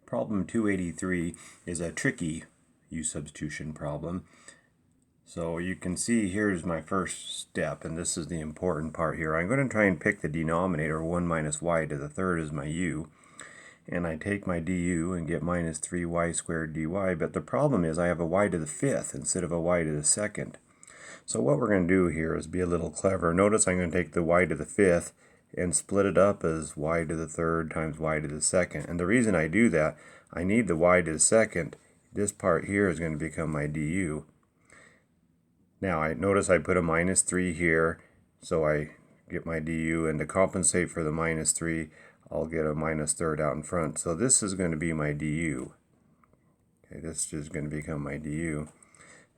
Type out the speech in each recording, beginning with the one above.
Problem 283 is a tricky u substitution problem. So you can see here's my first step, and this is the important part here. I'm going to try and pick the denominator, 1 minus y to the third is my u. And I take my du and get minus 3y squared dy, but the problem is I have a y to the fifth instead of a y to the second. So what we're going to do here is be a little clever. Notice I'm going to take the y to the fifth and split it up as y to the third times y to the second. And the reason I do that, I need the y to the second. This part here is going to become my du. Now I notice I put a minus 3 here, so I get my du, and to compensate for the minus 3, I'll get a minus third out in front. So this is going to be my du. Okay, this is going to become my du.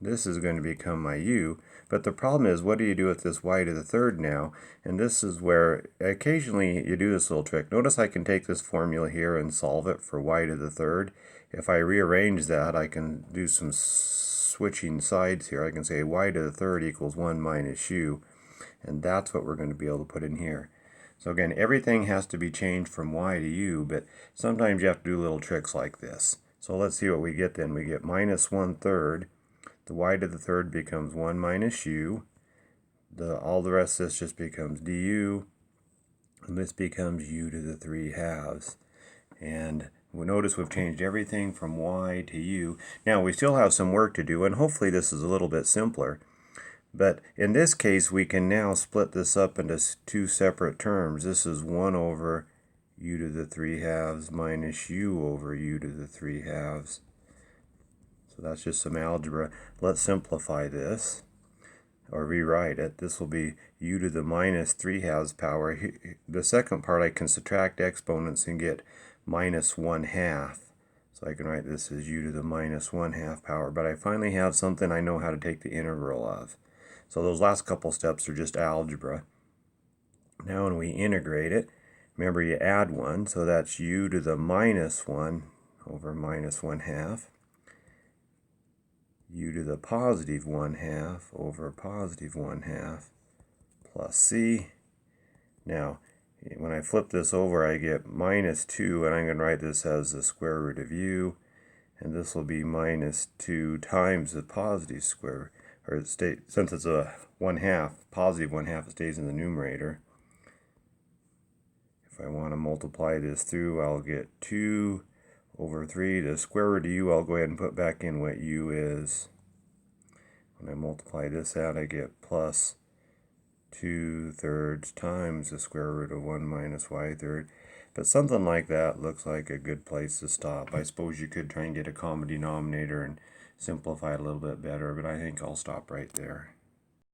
This is going to become my u, but the problem is, what do you do with this y to the third now? And this is where occasionally you do this little trick. Notice I can take this formula here and solve it for y to the third. If I rearrange that, I can do some switching sides here. I can say y to the third equals 1 minus u, and that's what we're going to be able to put in here. So again, everything has to be changed from y to u, but sometimes you have to do little tricks like this. So let's see what we get then. We get minus 1/3. The y to the third becomes 1 minus u. All the rest of this just becomes du, and this becomes u to the 3/2. And we notice we've changed everything from y to u. Now we still have some work to do, and hopefully this is a little bit simpler. But in this case, we can now split this up into two separate terms. This is 1 over u to the 3/2 minus u over u to the 3/2. So that's just some algebra. Let's simplify this, or rewrite it. This will be u to the minus 3/2 power. The second part I can subtract exponents and get minus 1/2. So I can write this as u to the minus 1/2 power. But I finally have something I know how to take the integral of. So those last couple steps are just algebra. Now when we integrate it, remember you add 1, so that's u to the minus 1 over minus 1/2. U to the positive 1/2 over positive 1/2 plus c. Now, when I flip this over, I get minus 2, and I'm going to write this as the square root of u, and this will be minus 2 times the positive square, or since it's a 1/2, positive 1/2, it stays in the numerator. If I want to multiply this through, I'll get 2 over 3. The square root of u, I'll go ahead and put back in what u is. When I multiply this out, I get plus 2/3 times the square root of 1 minus y third. But something like that looks like a good place to stop. I suppose you could try and get a common denominator and simplify it a little bit better, but I think I'll stop right there.